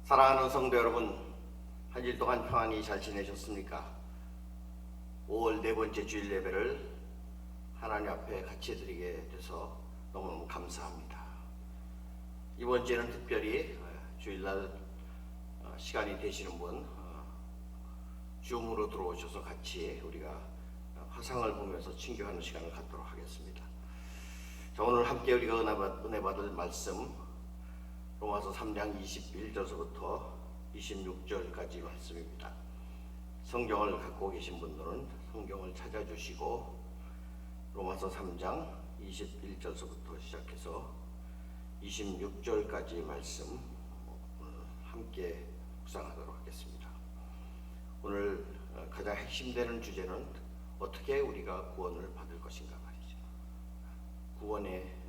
사랑하는 성도 여러분, 한 일 동안 평안히 잘 지내셨습니까? 5월 네 번째 주일 예배를 하나님 앞에 같이 드리게 돼서 너무너무 감사합니다. 이번 주에는 특별히 주일날 시간이 되시는 분 줌으로 들어오셔서 같이 우리가 화상을 보면서 친교하는 시간을 갖도록 하겠습니다. 자, 오늘 함께 우리가 은혜 받을 말씀 로마서 3장 21절서부터 26절까지 말씀입니다. 성경을 갖고 계신 분들은 성경을 찾아주시고 로마서 3장 21절서부터 시작해서 26절까지 말씀 함께 묵상하도록 하겠습니다. 오늘 가장 핵심되는 주제는 어떻게 우리가 구원을 받을 것인가 말이죠. 구원의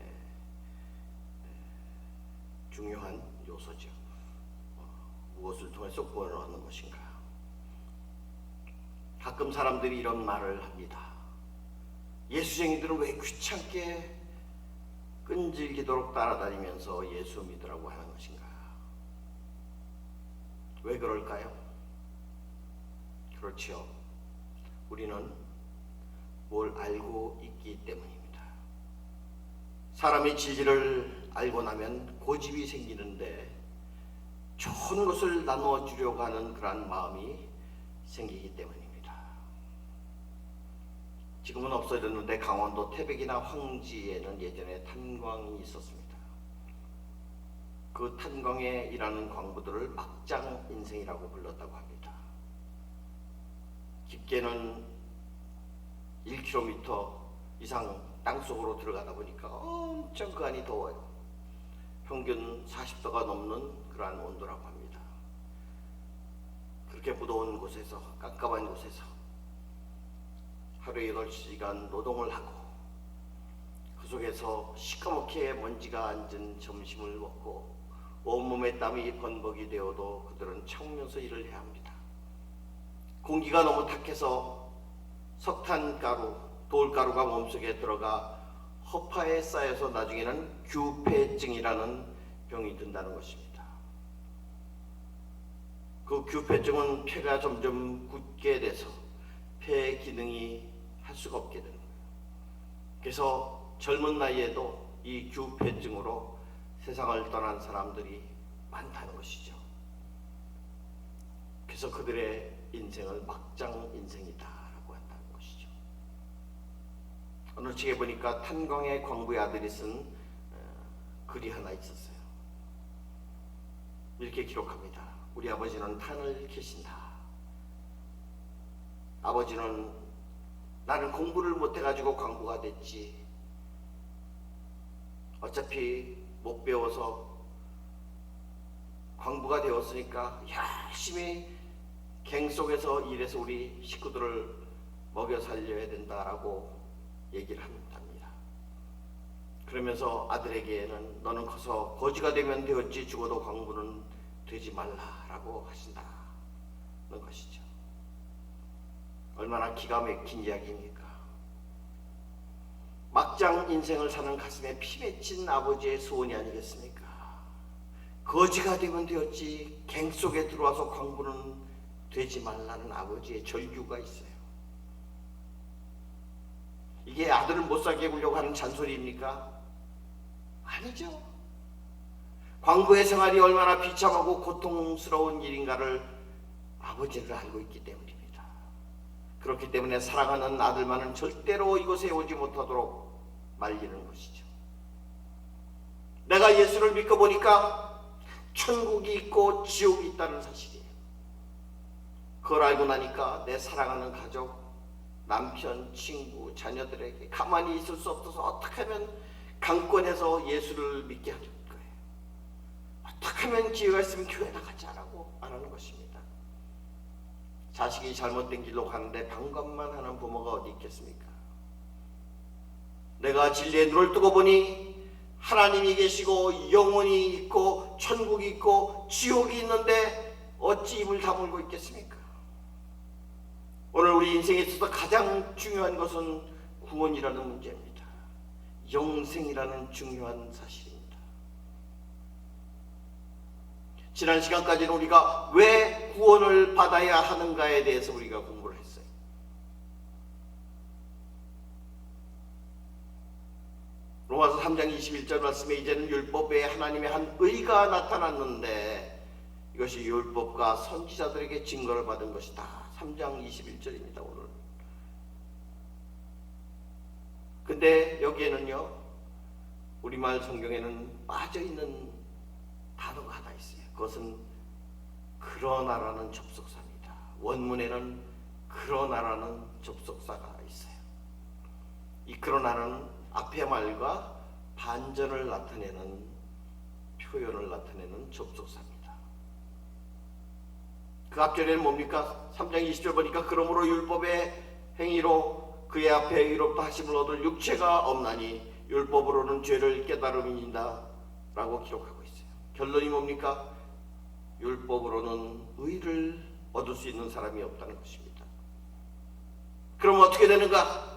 중요한 요소죠. 무엇을 통해서 구원을 얻는 것인가. 가끔 사람들이 이런 말을 합니다. 예수쟁이들은 왜 귀찮게 끈질기도록 따라다니면서 예수 믿으라고 하는 것인가. 왜 그럴까요? 그렇죠. 우리는 뭘 알고 있기 때문입니다. 사람이 진리를 알고 나면 고집이 생기는데 좋은 것을 나누어주려고 하는 그런 마음이 생기기 때문입니다. 지금은 없어졌는데 강원도 태백이나 황지에는 예전에 탄광이 있었습니다. 그 탄광에 일하는 광부들을 막장 인생이라고 불렀다고 합니다. 깊게는 1km 이상 땅속으로 들어가다 보니까 엄청 그 안이 더워요. 평균 40도가 넘는 그러한 온도라고 합니다. 그렇게 무더운 곳에서, 깜깜한 곳에서 하루에 8시간 노동을 하고 그 속에서 시커멓게 먼지가 앉은 점심을 먹고 온몸에 땀이 번복이 되어도 그들은 참으면서 일을 해야 합니다. 공기가 너무 탁해서 석탄가루, 돌가루가 몸속에 들어가 허파에 쌓여서 나중에는 규폐증이라는 병이 든다는 것입니다. 그 규폐증은 폐가 점점 굳게 돼서 폐 기능이 할 수가 없게 되는 거예요. 그래서 젊은 나이에도 이 규폐증으로 세상을 떠난 사람들이 많다는 것이죠. 그래서 그들의 인생을 막장 인생이다. 어느 책에 보니까 탄광의 광부의 아들이 쓴 글이 하나 있었어요. 이렇게 기록합니다. 우리 아버지는 탄을 캐신다. 아버지는 나는 공부를 못해가지고 광부가 됐지. 어차피 못 배워서 광부가 되었으니까 열심히 갱 속에서 일해서 우리 식구들을 먹여 살려야 된다라고 얘기를 합니다. 그러면서 아들에게는 너는 커서 거지가 되면 되었지 죽어도 광부는 되지 말라라고 하신다는 것이죠. 얼마나 기가 막힌 이야기입니까? 막장 인생을 사는 가슴에 피 맺힌 아버지의 소원이 아니겠습니까? 거지가 되면 되었지 갱 속에 들어와서 광부는 되지 말라는 아버지의 절규가 있어요. 이게 아들을 못 살게 해보려고 하는 잔소리입니까? 아니죠. 광부의 생활이 얼마나 비참하고 고통스러운 일인가를 아버지를 알고 있기 때문입니다. 그렇기 때문에 사랑하는 아들만은 절대로 이곳에 오지 못하도록 말리는 것이죠. 내가 예수를 믿고 보니까 천국이 있고 지옥이 있다는 사실이에요. 그걸 알고 나니까 내 사랑하는 가족, 남편, 친구, 자녀들에게 가만히 있을 수 없어서 어떻게 하면 강권해서 예수를 믿게 할 거예요. 어떻게 하면 기회가 있으면 교회 나가자라고 말하는 것입니다. 자식이 잘못된 길로 가는데 방관만 하는 부모가 어디 있겠습니까? 내가 진리의 눈을 뜨고 보니 하나님이 계시고 영혼이 있고 천국이 있고 지옥이 있는데 어찌 입을 다물고 있겠습니까? 오늘 우리 인생에 있어서 가장 중요한 것은 구원이라는 문제입니다. 영생이라는 중요한 사실입니다. 지난 시간까지는 우리가 왜 구원을 받아야 하는가에 대해서 우리가 공부를 했어요. 로마서 3장 21절 말씀에 이제는 율법에 하나님의 한 의가 나타났는데 이것이 율법과 선지자들에게 증거를 받은 것이다. 3장 21절입니다. 오늘. 근데 여기에는요, 우리말 성경에는 빠져있는 단어가 하나 있어요. 그것은 그러나라는 접속사입니다. 원문에는 그러나라는 접속사가 있어요. 이 그러나라는 앞의 말과 반전을 나타내는 표현을 나타내는 접속사입니다. 그 앞절에는 뭡니까? 3장 20절 보니까 그러므로 율법의 행위로 그의 앞에 의롭다 하심을 얻을 육체가 없나니 율법으로는 죄를 깨달음이니이다 라고 기록하고 있어요. 결론이 뭡니까? 율법으로는 의를 얻을 수 있는 사람이 없다는 것입니다. 그럼 어떻게 되는가?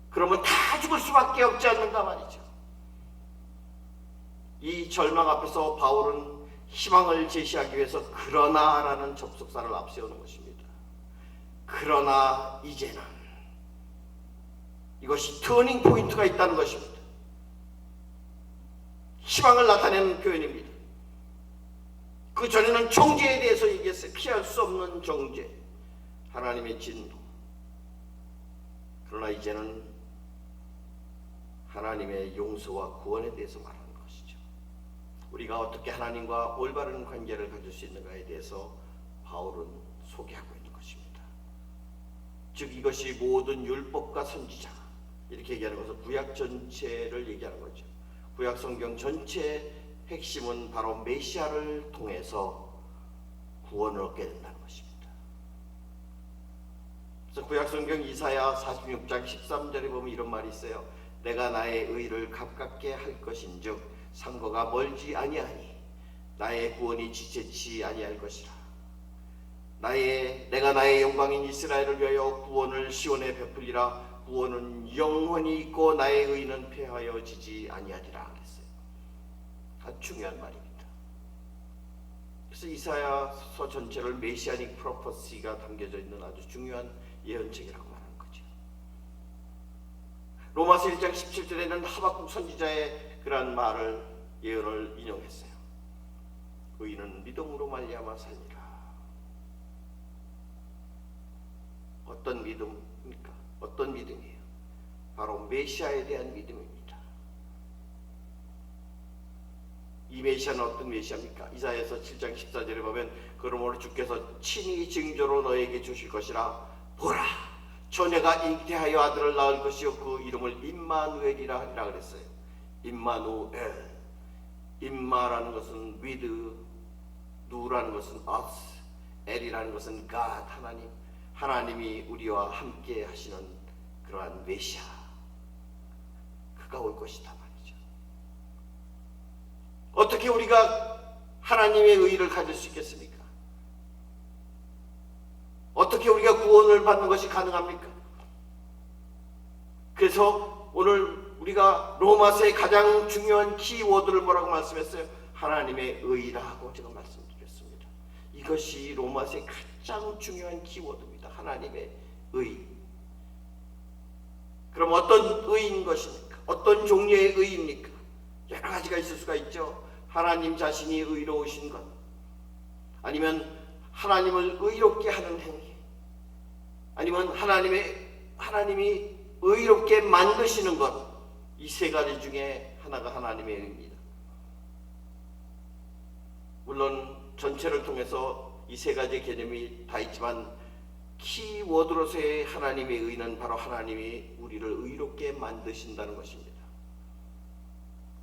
그러면 다 죽을 수밖에 없지 않는가 말이죠. 이 절망 앞에서 바울은 희망을 제시하기 위해서 그러나라는 접속사를 앞세우는 것입니다. 그러나 이제는, 이것이 터닝 포인트가 있다는 것입니다. 희망을 나타내는 표현입니다. 그 전에는 정죄에 대해서 얘기했어요. 피할 수 없는 정죄, 하나님의 진노. 그러나 이제는 하나님의 용서와 구원에 대해서 말하는 것이죠. 우리가 어떻게 하나님과 올바른 관계를 가질 수 있는가에 대해서 바울은 소개하고 있는 것입니다. 즉 이것이 모든 율법과 선지자, 이렇게 얘기하는 것은 구약 전체를 얘기하는 거죠. 구약 성경 전체의 핵심은 바로 메시아를 통해서 구원을 얻게 된다는 것입니다. 그래서 구약 성경 이사야 46장 13절에 보면 이런 말이 있어요. 내가 나의 의를 가깝게 할 것인즉 상거가 멀지 아니하니 나의 구원이 지체치 아니할 것이라. 내가 나의 영광인 이스라엘을 위하여 구원을 시온에 베풀리라. 구원은 영원히 있고 나의 의는 폐하여지지 아니하리라 그랬어요. 아주 중요한 말입니다. 그래서 이사야서 전체를 메시아닉 프로퍼시가 담겨져 있는 아주 중요한 예언책이라고 말하는 거죠. 로마서 1장 17절에는 하박국 선지자의 그러한 말을, 예언을 인용했어요. 의인은 믿음으로 말미암아 살리라. 어떤 믿음입니까? 어떤 믿음이에요? 바로 메시아에 대한 믿음입니다. 이 메시아는 어떤 메시아입니까? 이사야서 7장 14절에 보면 그러므로 주께서 친히 징조로 너에게 주실 것이라. 보라, 처녀가 잉태하여 아들을 낳을 것이요 그 이름을 임마누엘이라 하리라 그랬어요. 임마누엘. 임마라는 것은 with, 누라는 것은 us, 엘이라는 것은 God, 하나님. 하나님이 우리와 함께 하시는 그러한 메시아, 그가 올 것이다 말이죠. 어떻게 우리가 하나님의 의를 가질 수 있겠습니까? 어떻게 우리가 구원을 받는 것이 가능합니까? 그래서 오늘 우리가 로마서의 가장 중요한 키워드를 뭐라고 말씀했어요? 하나님의 의라고 제가 말씀드렸습니다. 이것이 로마서의 가장 중요한 키워드입니다. 하나님의 의. 그럼 어떤 의인 것입니까? 어떤 종류의 의입니까? 여러 가지가 있을 수가 있죠. 하나님 자신이 의로우신 것, 아니면 하나님을 의롭게 하는 행위, 아니면 하나님이 의롭게 만드시는 것. 이 세 가지 중에 하나가 하나님의 의입니다. 물론 전체를 통해서 이 세 가지 개념이 다 있지만 키워드로서의 하나님의 의는 바로 하나님이 우리를 의롭게 만드신다는 것입니다.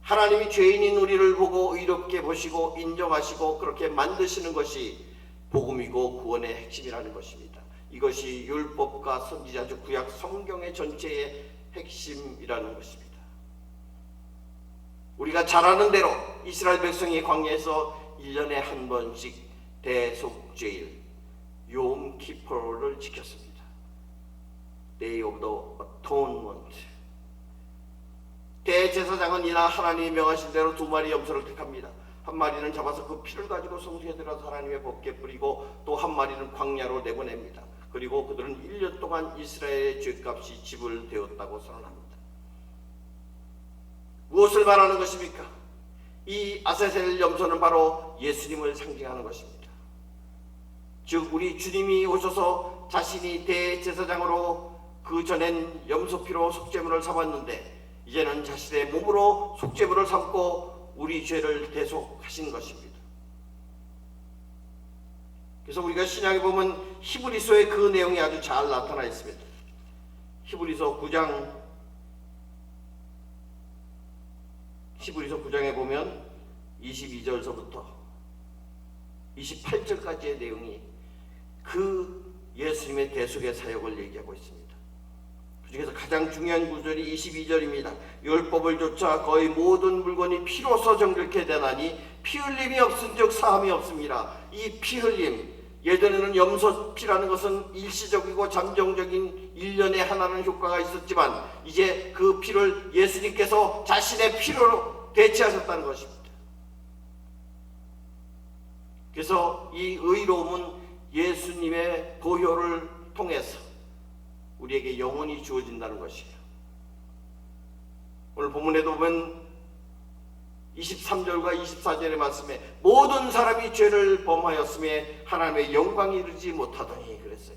하나님이 죄인인 우리를 보고 의롭게 보시고 인정하시고 그렇게 만드시는 것이 복음이고 구원의 핵심이라는 것입니다. 이것이 율법과 선지자, 즉 구약 성경의 전체의 핵심이라는 것입니다. 우리가 잘 아는 대로 이스라엘 백성이 광야에서 1년에 한 번씩 대속죄일 욤키퍼를 지켰습니다. Day of the Atonement. 대제사장은 이날 하나님이 명하신 대로 2마리 염소를 택합니다. 한 마리는 잡아서 그 피를 가지고 성소에 들어서 하나님의 법궤 뿌리고 또 한 마리는 광야로 내보냅니다. 그리고 그들은 1년 동안 이스라엘의 죄값이 지불되었다고 선언합니다. 무엇을 말하는 것입니까? 이 아사셀 염소는 바로 예수님을 상징하는 것입니다. 즉 우리 주님이 오셔서 자신이 대제사장으로 그 전엔 염소피로 속죄물을 삼았는데 이제는 자신의 몸으로 속죄물을 삼고 우리 죄를 대속하신 것입니다. 그래서 우리가 신약에 보면 히브리서에 그 내용이 아주 잘 나타나 있습니다. 히브리서 9장에 보면 22절서부터 28절까지의 내용이 그 예수님의 대속의 사역을 얘기하고 있습니다. 그중에서 가장 중요한 구절이 22절입니다. 율법을 조차 거의 모든 물건이 피로서 정결케 되나니 피 흘림이 없은즉 사함이 없습니다. 이 피 흘림, 예전에는 염소피라는 것은 일시적이고 잠정적인 1년에 하나는 효과가 있었지만 이제 그 피를 예수님께서 자신의 피로 대체하셨다는 것입니다. 그래서 이 의로움은 예수님의 보혈을 통해서 우리에게 영원히 주어진다는 것이에요. 오늘 본문에도 보면 23절과 24절의 말씀에 모든 사람이 죄를 범하였음에 하나님의 영광이 이르지 못하더니 그랬어요.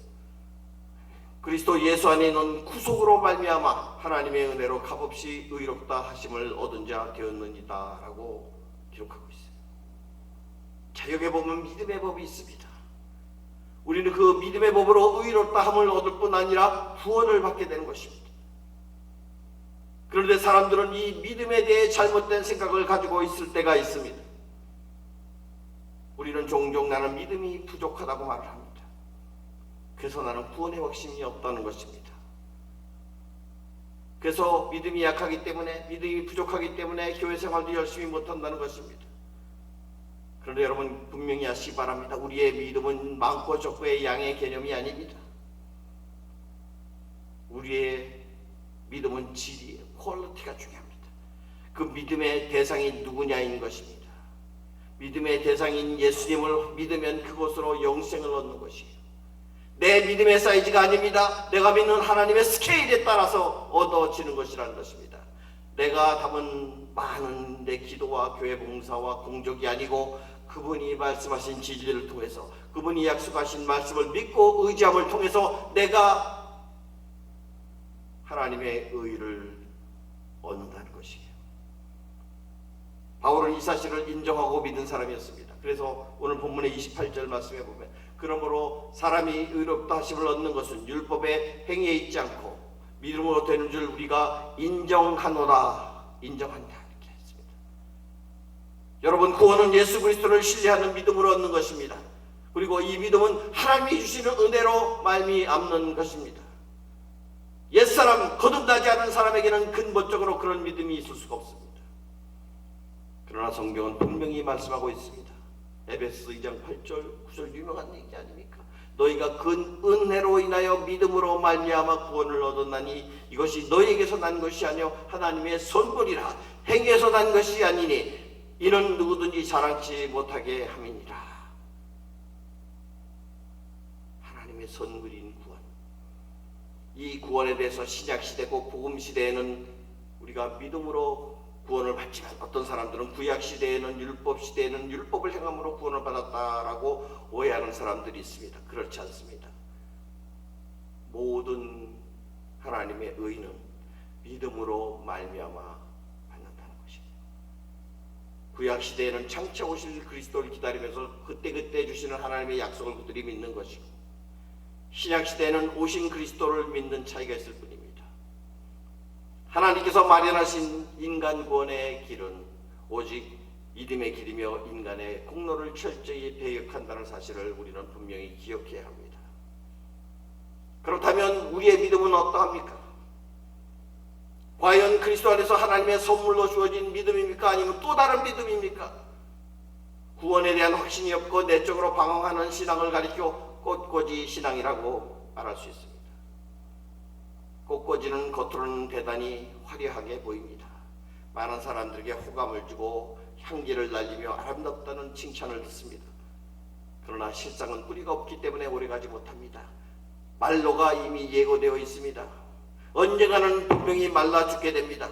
그리스도 예수 안에 있는 구속으로 말미암아 하나님의 은혜로 값없이 의롭다 하심을 얻은 자 되었느니라 라고 기록하고 있어요. 자, 여기에 보면 믿음의 법이 있습니다. 우리는 그 믿음의 법으로 의롭다 함을 얻을 뿐 아니라 구원을 받게 되는 것입니다. 그런데 사람들은 이 믿음에 대해 잘못된 생각을 가지고 있을 때가 있습니다. 우리는 종종 나는 믿음이 부족하다고 말을 합니다. 그래서 나는 구원의 확신이 없다는 것입니다. 그래서 믿음이 약하기 때문에, 믿음이 부족하기 때문에 교회 생활도 열심히 못한다는 것입니다. 그런데 여러분 분명히 아시기 바랍니다. 우리의 믿음은 많고 적고의 양의 개념이 아닙니다. 우리의 믿음은 질이에요. 퀄리티가 중요합니다. 그 믿음의 대상이 누구냐인 것입니다. 믿음의 대상인 예수님을 믿으면 그것으로 영생을 얻는 것이에요. 내 믿음의 사이즈가 아닙니다. 내가 믿는 하나님의 스케일에 따라서 얻어지는 것이라는 것입니다. 내가 담은 많은 내 기도와 교회 봉사와 공적이 아니고 그분이 말씀하신 진리를 통해서, 그분이 약속하신 말씀을 믿고 의지함을 통해서 내가 하나님의 의를 얻는다는 것이에요. 바울은 이 사실을 인정하고 믿은 사람이었습니다. 그래서 오늘 본문의 28절 말씀에 보면 그러므로 사람이 의롭다 하심을 얻는 것은 율법의 행위에 있지 않고 믿음으로 되는 줄 우리가 인정하노라. 인정한다 이렇게 했습니다. 여러분, 구원은 예수 그리스도를 신뢰하는 믿음으로 얻는 것입니다. 그리고 이 믿음은 하나님이 주시는 은혜로 말미암는 것입니다. 옛사람, 거듭나지 않은 사람에게는 근본적으로 그런 믿음이 있을 수가 없습니다. 그러나 성경은 분명히 말씀하고 있습니다. 에베소 2장 8절 9절 유명한 얘기 아닙니까? 너희가 그 은혜로 인하여 믿음으로 말미암아 구원을 얻었나니 이것이 너희에게서 난 것이 아니요 하나님의 선물이라. 행위에서 난 것이 아니니 이는 누구든지 자랑치 못하게 함이니라. 하나님의 선물인 구원. 이 구원에 대해서 신약시대고 복음시대에는 우리가 믿음으로 구원을 받지만 어떤 사람들은 구약시대에는 율법시대에는 율법을 행함으로 구원을 받았다라고 오해하는 사람들이 있습니다. 그렇지 않습니다. 모든 하나님의 의는 믿음으로 말미암아 받는다는 것입니다. 구약시대에는 장차 오실 그리스도를 기다리면서 그때그때 주시는 하나님의 약속을 그들이 믿는 것이고, 신약시대에는 오신 그리스도를 믿는 차이가 있을 뿐입니다. 하나님께서 마련하신 인간 구원의 길은 오직 믿음의 길이며 인간의 공로를 철저히 배격한다는 사실을 우리는 분명히 기억해야 합니다. 그렇다면 우리의 믿음은 어떠합니까? 과연 그리스도 안에서 하나님의 선물로 주어진 믿음입니까? 아니면 또 다른 믿음입니까? 구원에 대한 확신이 없고 내적으로 방황하는 신앙을 가리켜 꽃꽂이 신앙이라고 말할 수 있습니다. 꽃꽂이는 겉으로는 대단히 화려하게 보입니다. 많은 사람들에게 호감을 주고 향기를 날리며 아름답다는 칭찬을 듣습니다. 그러나 실상은 뿌리가 없기 때문에 오래가지 못합니다. 말로가 이미 예고되어 있습니다. 언젠가는 분명히 말라 죽게 됩니다.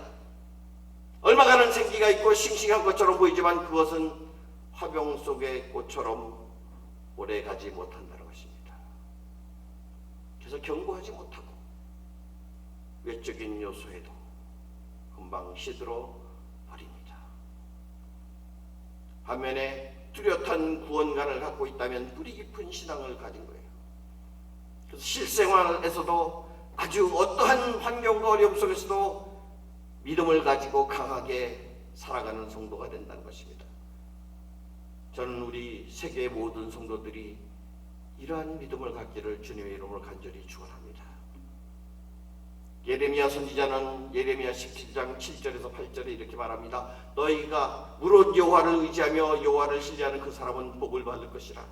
얼마간은 생기가 있고 싱싱한 것처럼 보이지만 그것은 화병 속의 꽃처럼 오래가지 못한다는 것입니다. 그래서 견고하지 못하고 외적인 요소에도 금방 시들어 버립니다. 반면에 뚜렷한 구원관을 갖고 있다면 뿌리 깊은 신앙을 가진 거예요. 그래서 실생활에서도 아주 어떠한 환경과 어려움 속에서도 믿음을 가지고 강하게 살아가는 성도가 된다는 것입니다. 저는 우리 세계의 모든 성도들이 이러한 믿음을 갖기를 주님의 이름으로 간절히 축원합니다. 예레미야 선지자는 예레미야 17장 7절에서 8절에 이렇게 말합니다. 너희가 무릇 여호와를 의지하며 여호와를 신뢰하는 그 사람은 복을 받을 것이라.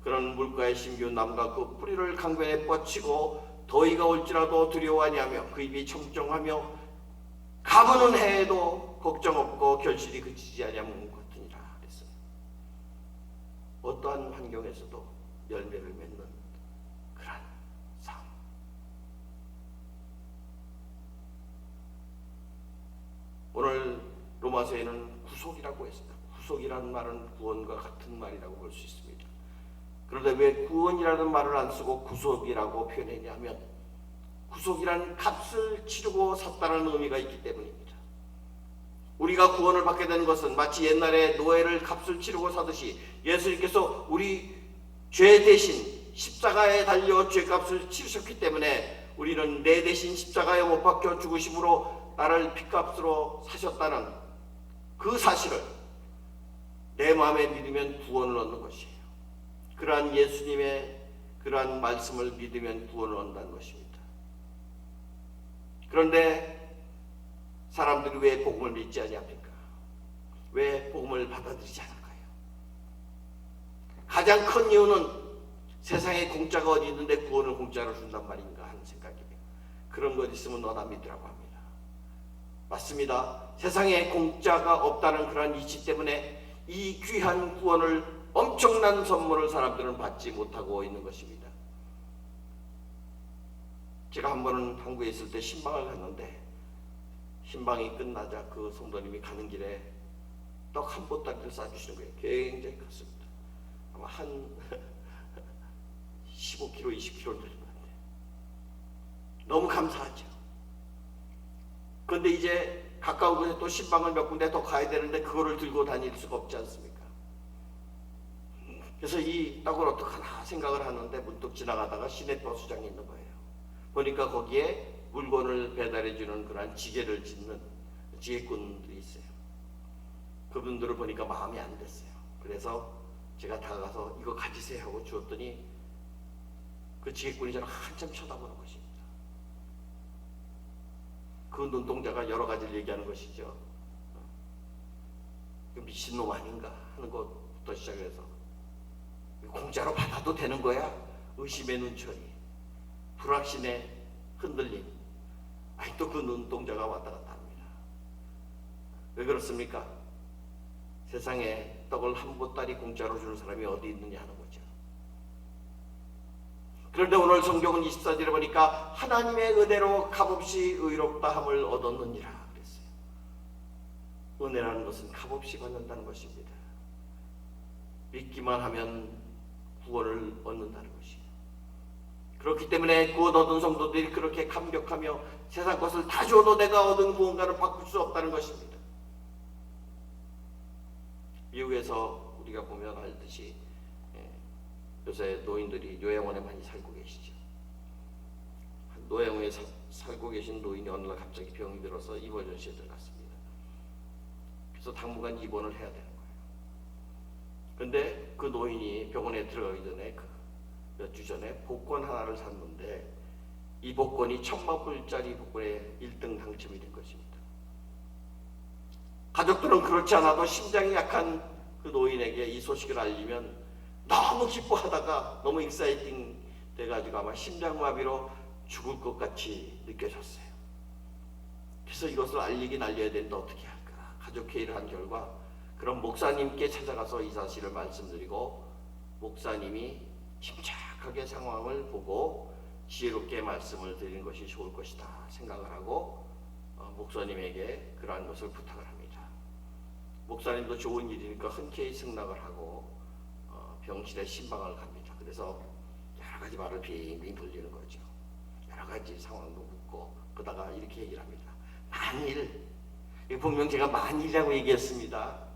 그런 물가에 심기운 나무가 그 뿌리를 강변에 뻗치고 더위가 올지라도 두려워 아니하며 그 입이 청정하며 가무는 해에도 걱정 없고 결실이 그치지 아니하면 같으니라 그랬어요. 어떠한 환경에서도 열매를 맺는 그런 삶. 오늘 로마서에는 구속이라고 했습니다. 구속이라는 말은 구원과 같은 말이라고 볼 수 있습니다. 그런데 왜 구원이라는 말을 안 쓰고 구속이라고 표현했냐면 구속이라는 값을 치르고 샀다는 의미가 있기 때문입니다. 우리가 구원을 받게 된 것은 마치 옛날에 노예를 값을 치르고 사듯이 예수님께서 우리 죄 대신 십자가에 달려 죄값을 치르셨기 때문에 우리는 내 대신 십자가에 못 박혀 죽으심으로 나를 핏값으로 사셨다는 그 사실을 내 마음에 믿으면 구원을 얻는 것이에요. 그러한 예수님의 그러한 말씀을 믿으면 구원을 얻는다는 것입니다. 그런데 사람들이 왜 복음을 믿지 않습니까? 왜 복음을 받아들이지 않을까요? 가장 큰 이유는 세상에 공짜가 어디 있는데 구원을 공짜로 준단 말인가 하는 생각이에요. 그런 것 있으면 너나 믿으라고 합니다. 맞습니다. 세상에 공짜가 없다는 그런 이치 때문에 이 귀한 구원을 엄청난 선물을 사람들은 받지 못하고 있는 것입니다. 제가 한 번은 한국에 있을 때 신방을 갔는데 신방이 끝나자 그 성도님이 가는 길에 떡 한 보따리를 싸주시는 거예요. 굉장히 컸습니다. 아마 한 15kg, 20kg 되는 것 같아요. 너무 감사하죠. 그런데 이제 가까운 곳에 또 신방을 몇 군데 더 가야 되는데 그거를 들고 다닐 수가 없지 않습니까? 그래서 이 떡을 어떡하나 생각을 하는데 문득 지나가다가 시내버스장이 있는 거예요. 보니까 거기에 물건을 배달해주는 그런 지게를 짓는 지게꾼들이 있어요. 그분들을 보니까 마음이 안 됐어요. 그래서 제가 다가가서 이거 가지세요 하고 주었더니 그 지게꾼이 저를 한참 쳐다보는 것입니다. 그 눈동자가 여러 가지를 얘기하는 것이죠. 미친놈 아닌가 하는 것부터 시작해서 공짜로 받아도 되는 거야? 의심의 눈초리, 불확신의 흔들림. 아직도 그 눈동자가 왔다 갔다 합니다. 왜 그렇습니까? 세상에 떡을 한 보따리 공짜로 주는 사람이 어디 있느냐 하는 거죠. 그런데 오늘 성경은 24절에 보니까 하나님의 은혜로 값없이 의롭다함을 얻었느니라 그랬어요. 은혜라는 것은 값없이 받는다는 것입니다. 믿기만 하면 구원을 얻는다는 것이에요. 그렇기 때문에 구원 얻은 성도들이 그렇게 감격하며 세상 것을 다 줘도 내가 얻은 구원과는 바꿀 수 없다는 것입니다. 미국에서 우리가 보면 알듯이 요새 노인들이 요양원에 많이 살고 계시죠. 요양원에 살고 계신 노인이 어느 날 갑자기 병이 들어서 이머전시에 들어갔습니다. 그래서 당분간 입원을 해야 되는 거예요. 근데 그 노인이 병원에 들어가기 전에 몇 주 전에 복권 하나를 샀는데 이 복권이 1,000만 불짜리 복권에 1등 당첨이 된 것입니다. 가족들은 그렇지 않아도 심장이 약한 그 노인에게 이 소식을 알리면 너무 기뻐하다가 너무 익사이팅 돼가지고 아마 심장마비로 죽을 것 같이 느껴졌어요. 그래서 이것을 알리긴 알려야 되는데 어떻게 할까? 가족 회의를 한 결과 그럼 목사님께 찾아가서 이 사실을 말씀드리고 목사님이 침착하게 상황을 보고 지혜롭게 말씀을 드리는 것이 좋을 것이다 생각을 하고 목사님에게 그러한 것을 부탁을 합니다. 목사님도 좋은 일이니까 흔쾌히 승낙을 하고 병실에 신방을 갑니다. 그래서 여러 가지 말을 빙빙 돌리는 거죠. 여러 가지 상황도 묻고 그러다가 이렇게 얘기를 합니다. 만일, 분명 제가 만일이라고 얘기했습니다.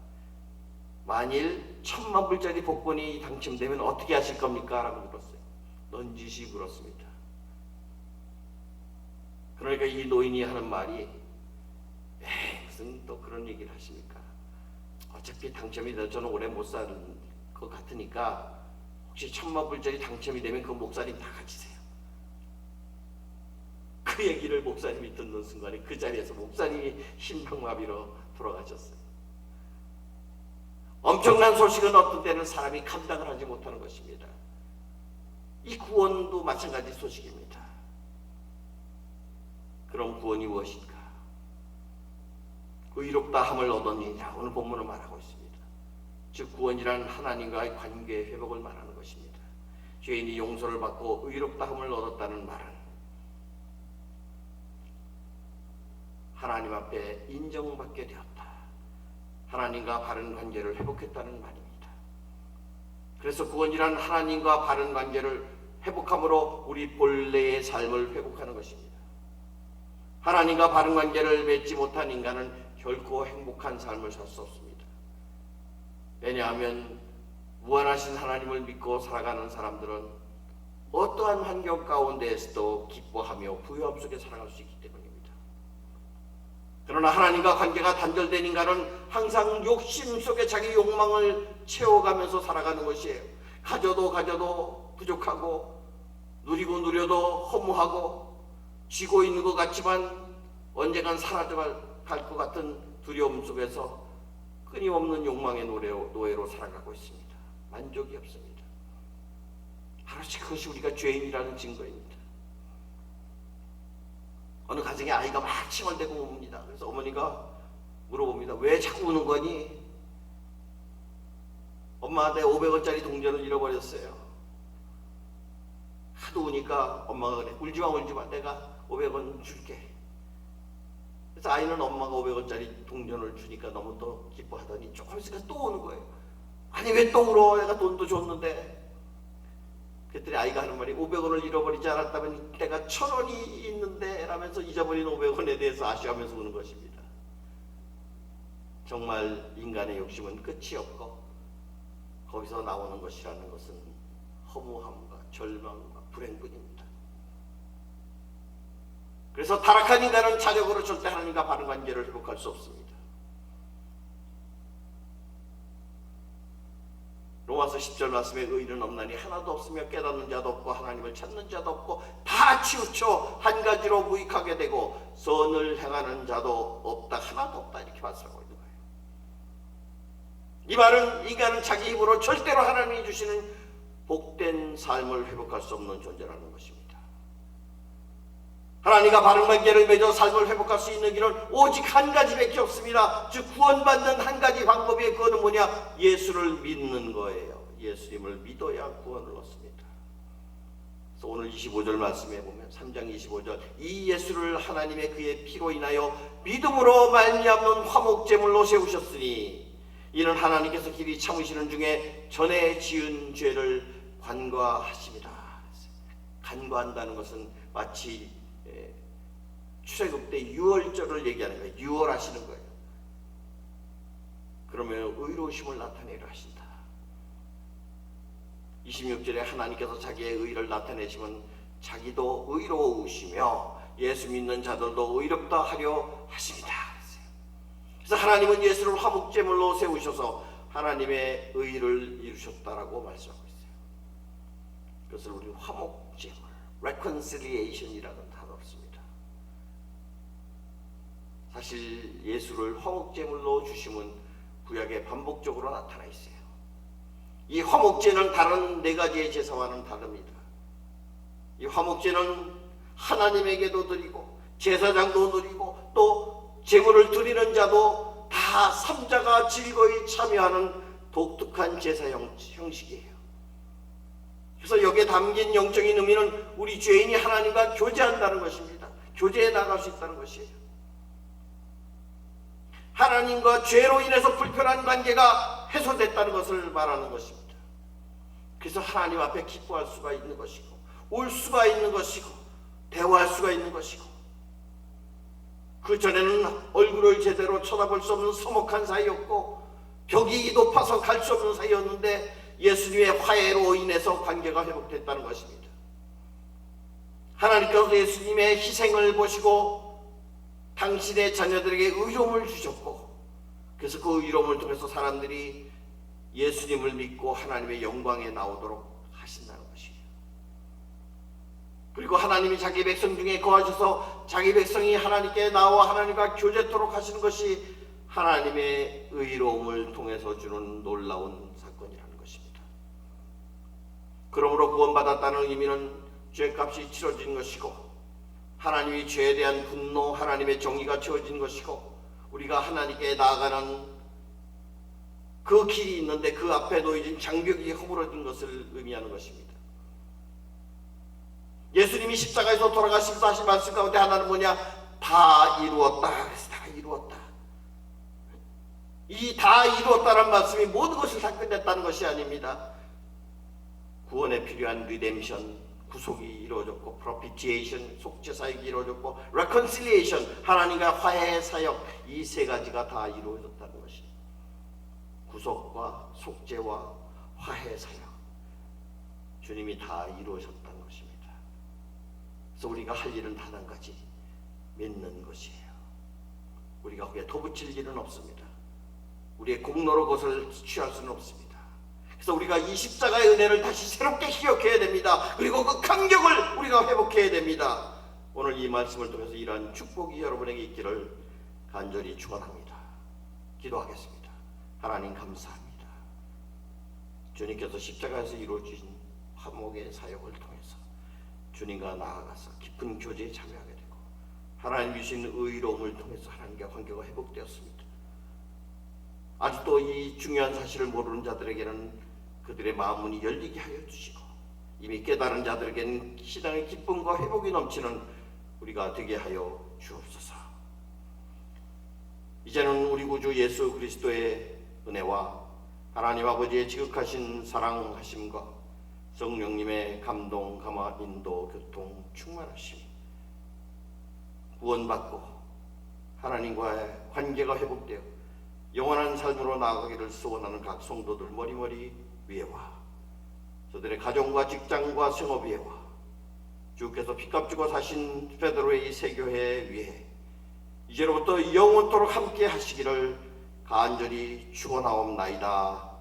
만일 1,000만 불짜리 복권이 당첨되면 어떻게 하실 겁니까? 라고 물었어요. 넌지시 물었습니다. 그러니까 이 노인이 하는 말이 무슨 또 그런 얘기를 하십니까? 어차피 당첨이 돼서 저는 오래 못 살 것 같으니까 혹시 1,000만 불짜리 당첨이 되면 그 목사님 다 가지세요. 그 얘기를 목사님이 듣는 순간에 그 자리에서 목사님이 심장마비로 돌아가셨어요. 엄청난 소식은 어떤 때는 사람이 감당을 하지 못하는 것입니다. 이 구원도 마찬가지 소식입니다. 그럼 구원이 무엇인가? 의롭다 함을 얻었느니라 오늘 본문은 말하고 있습니다. 즉 구원이란 하나님과의 관계의 회복을 말하는 것입니다. 죄인이 용서를 받고 의롭다 함을 얻었다는 말은 하나님 앞에 인정받게 되었다. 하나님과 바른 관계를 회복했다는 말입니다. 그래서 구원이란 하나님과 바른 관계를 회복함으로 우리 본래의 삶을 회복하는 것입니다. 하나님과 바른 관계를 맺지 못한 인간은 결코 행복한 삶을 살 수 없습니다. 왜냐하면 무한하신 하나님을 믿고 살아가는 사람들은 어떠한 환경 가운데에서도 기뻐하며 부유함 속에 살아갈 수 있기 때문입니다. 그러나 하나님과 관계가 단절된 인간은 항상 욕심 속에 자기 욕망을 채워가면서 살아가는 것이에요. 가져도 부족하고 누리고 누려도 허무하고 쥐고 있는 것 같지만 언젠간 사라져갈 것 같은 두려움 속에서 끊임없는 욕망의 노예로 살아가고 있습니다. 만족이 없습니다. 바로 그것이 우리가 죄인이라는 증거입니다. 어느 가정에 아이가 막 칭얼대고 옵니다. 그래서 어머니가 물어봅니다. 왜 자꾸 우는 거니? 엄마 내 500원짜리 동전을 잃어버렸어요. 하도 우니까 엄마가 그래. 울지마 내가 500원 줄게. 그래서 아이는 엄마가 500원짜리 동전을 주니까 너무 또 기뻐하더니 조금 있으니까 또 오는 거예요. 아니 왜 또 울어? 내가 돈도 줬는데. 그랬더니 아이가 하는 말이 500원을 잃어버리지 않았다면 내가 1,000원이 있는데 라면서 잊어버린 500원에 대해서 아쉬워하면서 우는 것입니다. 정말 인간의 욕심은 끝이 없고 거기서 나오는 것이라는 것은 허무함과 절망과 불행뿐입니다. 그래서 타락한 인간은 자력으로 절대 하나님과 바른 관계를 회복할 수 없습니다. 로마서 10절 말씀에 의인은 없나니 하나도 없으며 깨닫는 자도 없고 하나님을 찾는 자도 없고 다 치우쳐 한 가지로 무익하게 되고 선을 행하는 자도 없다 하나도 없다 이렇게 말씀하고 있는 거예요. 이 말은 인간은 자기 힘으로 절대로 하나님이 주시는 복된 삶을 회복할 수 없는 존재라는 것입니다. 하나님과 바른 관계를 맺어 삶을 회복할 수 있는 길은 오직 한 가지밖에 없습니다. 즉 구원받는 한 가지 방법이 그거는 뭐냐? 예수를 믿는 거예요. 예수님을 믿어야 구원을 얻습니다. 그래서 오늘 25절 말씀에 보면 3장 25절 이 예수를 하나님의 그의 피로 인하여 믿음으로 말미암는 화목제물로 세우셨으니 이는 하나님께서 길이 참으시는 중에 전에 지은 죄를 간과하십니다. 간과한다는 것은 마치 출애굽 때 유월절을 얘기하는 거예요. 유월하시는 거예요. 그러면 의로우심을 나타내려 하신다. 26절에 하나님께서 자기의 의를 나타내시면 자기도 의로우시며 예수 믿는 자들도 의롭다 하려 하십니다. 그래서 하나님은 예수를 화목제물로 세우셔서 하나님의 의를 이루셨다라고 말씀하고 있어요. 그것을 우리 화목제물, reconciliation이라는 단어를 씁니다. 사실 예수를 화목제물로 주심은 구약에 반복적으로 나타나 있어요. 이 화목제는 다른 네 가지의 제사와는 다릅니다. 이 화목제는 하나님에게도 드리고 제사장도 드리고 또 제물을 드리는 자도 다 삼자가 즐거이 참여하는 독특한 제사 형식이에요. 그래서 여기에 담긴 영적인 의미는 우리 죄인이 하나님과 교제한다는 것입니다. 교제해 나갈 수 있다는 것이에요. 하나님과 죄로 인해서 불편한 관계가 해소됐다는 것을 말하는 것입니다. 그래서 하나님 앞에 기뻐할 수가 있는 것이고, 올 수가 있는 것이고, 대화할 수가 있는 것이고, 그 전에는 얼굴을 제대로 쳐다볼 수 없는 서먹한 사이였고 벽이 높아서 갈 수 없는 사이였는데 예수님의 화해로 인해서 관계가 회복됐다는 것입니다. 하나님께서 예수님의 희생을 보시고 당신의 자녀들에게 의로움을 주셨고, 그래서 그 의로움을 통해서 사람들이 예수님을 믿고 하나님의 영광에 나오도록 하신다는 것이에요. 그리고 하나님이 자기 백성 중에 거하셔서 자기 백성이 하나님께 나와 하나님과 교제토록 하시는 것이 하나님의 의로움을 통해서 주는 놀라운 사건이라는 것입니다. 그러므로 구원받았다는 의미는 죄값이 치러진 것이고, 하나님이 죄에 대한 분노, 하나님의 정의가 채워진 것이고, 우리가 하나님께 나아가는 그 길이 있는데 그 앞에 놓여진 장벽이 허물어진 것을 의미하는 것입니다. 예수님이 십자가에서 돌아가시면서 하신 말씀 가운데 하나는 뭐냐? 다 이루었다. 그래서 다 이루었다. 이 다 이루었다는 말씀이 모든 것을 다 끝냈다는 것이 아닙니다. 구원에 필요한 리뎀션, 구속이 이루어졌고, 프로피티에이션, 속죄사역이 이루어졌고, 레컨실리에이션, 하나님과 화해 사역, 이 세 가지가 다 이루어졌다는 것입니다. 구속과 속죄와 화해 사역, 주님이 다 이루어졌다는 것입니다. 그래서 우리가 할 일은 단 한 가지, 믿는 것이에요. 우리가 거기에 도붙일 일은 없습니다. 우리의 공로로 그것을 취할 수는 없습니다. 그래서 우리가 이 십자가의 은혜를 다시 새롭게 기억해야 됩니다. 그리고 그 감격을 우리가 회복해야 됩니다. 오늘 이 말씀을 통해서 이러한 축복이 여러분에게 있기를 간절히 축원합니다. 기도하겠습니다. 하나님 감사합니다. 주님께서 십자가에서 이루어진 화목의 사역을 통해서 주님과 나아가서 깊은 교제에 참여하게 되고, 하나님 주신 의로움을 통해서 하나님과 관계가 회복되었습니다. 아직도 이 중요한 사실을 모르는 자들에게는 그들의 마음 문이 열리게 하여 주시고, 이미 깨달은 자들에게는 신앙의 기쁨과 회복이 넘치는 우리가 되게 하여 주옵소서. 이제는 우리 구주 예수 그리스도의 은혜와 하나님 아버지의 지극하신 사랑하심과 성령님의 감동, 감화, 인도, 교통, 충만하심, 구원받고 하나님과의 관계가 회복되어 영원한 삶으로 나아가기를 소원하는 각 성도들 머리머리 위에와 저들의 가정과 직장과 생업 위에와 주께서 피값 주고 사신 베드로의 이 세교회 위에 이제로부터 영원토록 함께 하시기를 간절히 축원하옵나이다.